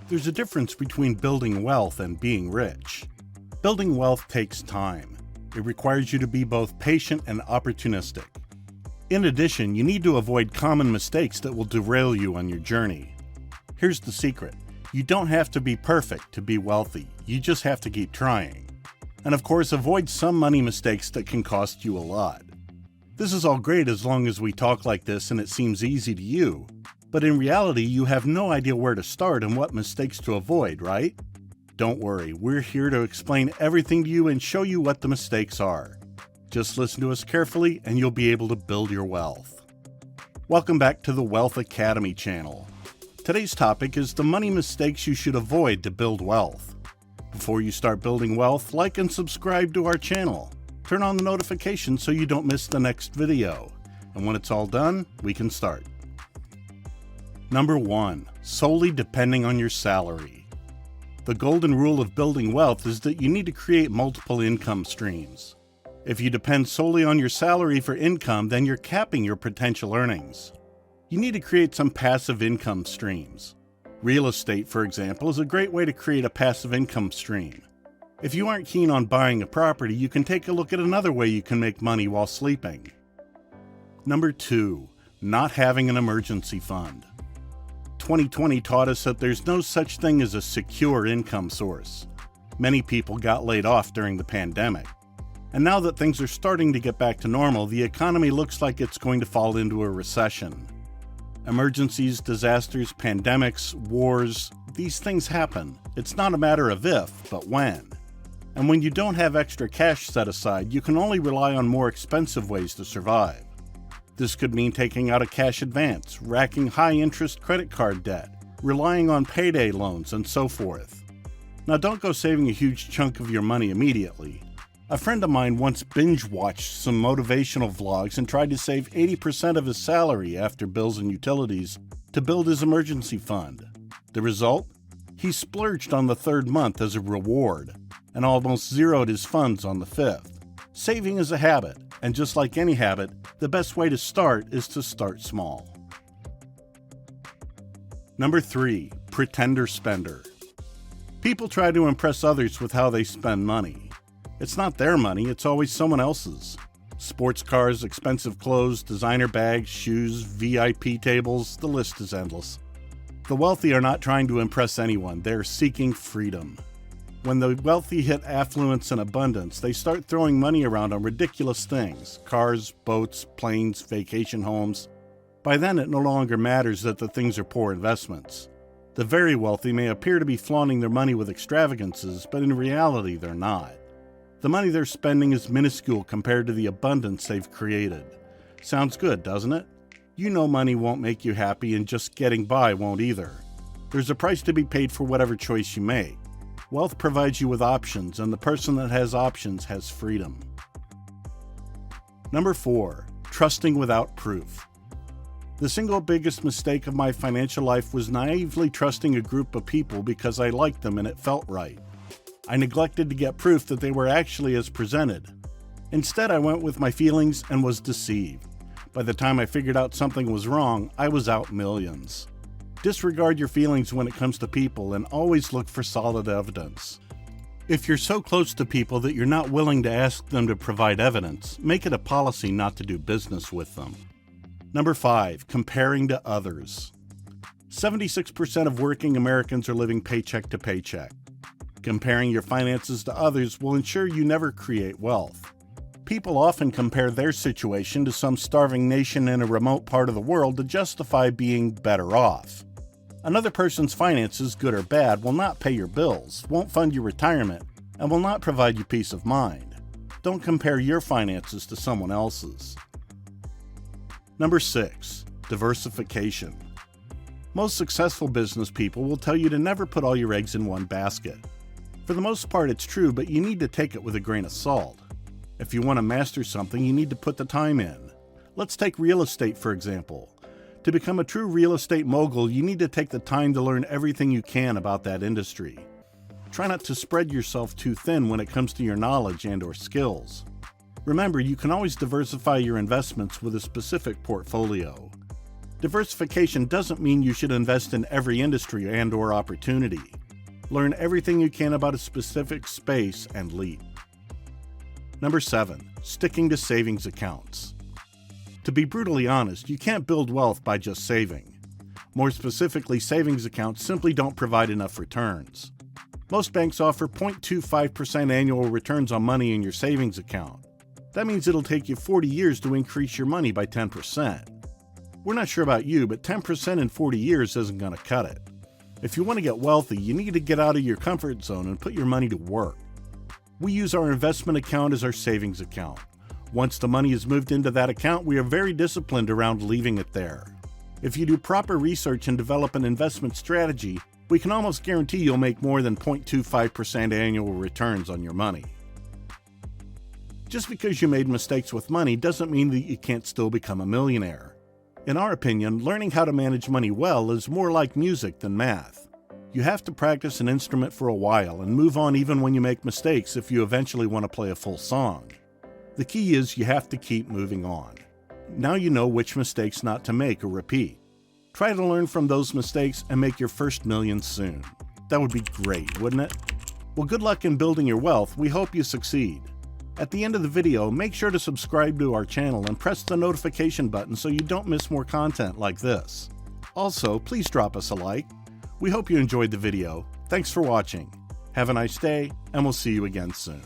There's a difference between building wealth and being rich. Building wealth takes time. It requires you to be both patient and opportunistic. In addition, you need to avoid common mistakes that will derail you on your journey. Here's the secret. You don't have to be perfect to be wealthy. You just have to keep trying. And of course, avoid some money mistakes that can cost you a lot. This is all great as long as we talk like this and it seems easy to you. But in reality, you have no idea where to start and what mistakes to avoid, right? Don't worry, we're here to explain everything to you and show you what the mistakes are. Just listen to us carefully and you'll be able to build your wealth. Welcome back to the Wealth Academy channel. Today's topic is the money mistakes you should avoid to build wealth. Before you start building wealth, like and subscribe to our channel. Turn on the notifications so you don't miss the next video. And when it's all done, we can start. Number 1. Solely depending on your salary. The golden rule of building wealth is that you need to create multiple income streams. If you depend solely on your salary for income, then you're capping your potential earnings. You need to create some passive income streams. Real estate, for example, is a great way to create a passive income stream. If you aren't keen on buying a property, you can take a look at another way you can make money while sleeping. Number 2. Not having an emergency fund. 2020 taught us that there's no such thing as a secure income source. Many people got laid off during the pandemic. And now that things are starting to get back to normal, the economy looks like it's going to fall into a recession. Emergencies, disasters, pandemics, wars, these things happen. It's not a matter of if, but when. And when you don't have extra cash set aside, you can only rely on more expensive ways to survive. This could mean taking out a cash advance, racking high-interest credit card debt, relying on payday loans, and so forth. Now don't go saving a huge chunk of your money immediately. A friend of mine once binge-watched some motivational vlogs and tried to save 80% of his salary after bills and utilities to build his emergency fund. The result? He splurged on the third month as a reward and almost zeroed his funds on the fifth. Saving is a habit, and just like any habit, the best way to start is to start small. Number 3. Pretender spender. People try to impress others with how they spend money. It's not their money, it's always someone else's. Sports cars, expensive clothes, designer bags, shoes, VIP tables, the list is endless. The wealthy are not trying to impress anyone, they're seeking freedom. When the wealthy hit affluence and abundance, they start throwing money around on ridiculous things: cars, boats, planes, vacation homes. By then, it no longer matters that the things are poor investments. The very wealthy may appear to be flaunting their money with extravagances, but in reality, they're not. The money they're spending is minuscule compared to the abundance they've created. Sounds good, doesn't it? You know money won't make you happy, and just getting by won't either. There's a price to be paid for whatever choice you make. Wealth provides you with options, and the person that has options has freedom. Number 4. Trusting without proof. The single biggest mistake of my financial life was naively trusting a group of people because I liked them and it felt right. I neglected to get proof that they were actually as presented. Instead, I went with my feelings and was deceived. By the time I figured out something was wrong, I was out millions. Disregard your feelings when it comes to people and always look for solid evidence. If you're so close to people that you're not willing to ask them to provide evidence, make it a policy not to do business with them. Number 5. Comparing to others. 76% of working Americans are living paycheck to paycheck. Comparing your finances to others will ensure you never create wealth. People often compare their situation to some starving nation in a remote part of the world to justify being better off. Another person's finances, good or bad, will not pay your bills, won't fund your retirement, and will not provide you peace of mind. Don't compare your finances to someone else's. Number 6. Diversification. Most successful business people will tell you to never put all your eggs in one basket. For the most part, it's true, but you need to take it with a grain of salt. If you want to master something, you need to put the time in. Let's take real estate, for example. To become a true real estate mogul, you need to take the time to learn everything you can about that industry. Try not to spread yourself too thin when it comes to your knowledge and/or skills. Remember, you can always diversify your investments with a specific portfolio. Diversification doesn't mean you should invest in every industry and/or opportunity. Learn everything you can about a specific space and leap. Number 7. Sticking to savings accounts. To be brutally honest, you can't build wealth by just saving. More specifically, savings accounts simply don't provide enough returns. Most banks offer 0.25% annual returns on money in your savings account. That means it'll take you 40 years to increase your money by 10%. We're not sure about you, but 10% in 40 years isn't going to cut it. If you want to get wealthy, you need to get out of your comfort zone and put your money to work. We use our investment account as our savings account. Once the money is moved into that account, we are very disciplined around leaving it there. If you do proper research and develop an investment strategy, we can almost guarantee you'll make more than 0.25% annual returns on your money. Just because you made mistakes with money doesn't mean that you can't still become a millionaire. In our opinion, learning how to manage money well is more like music than math. You have to practice an instrument for a while and move on even when you make mistakes if you eventually want to play a full song. The key is you have to keep moving on. Now you know which mistakes not to make or repeat. Try to learn from those mistakes and make your first million soon. That would be great, wouldn't it? Well, good luck in building your wealth. We hope you succeed. At the end of the video, make sure to subscribe to our channel and press the notification button so you don't miss more content like this. Also, please drop us a like. We hope you enjoyed the video. Thanks for watching. Have a nice day, and we'll see you again soon.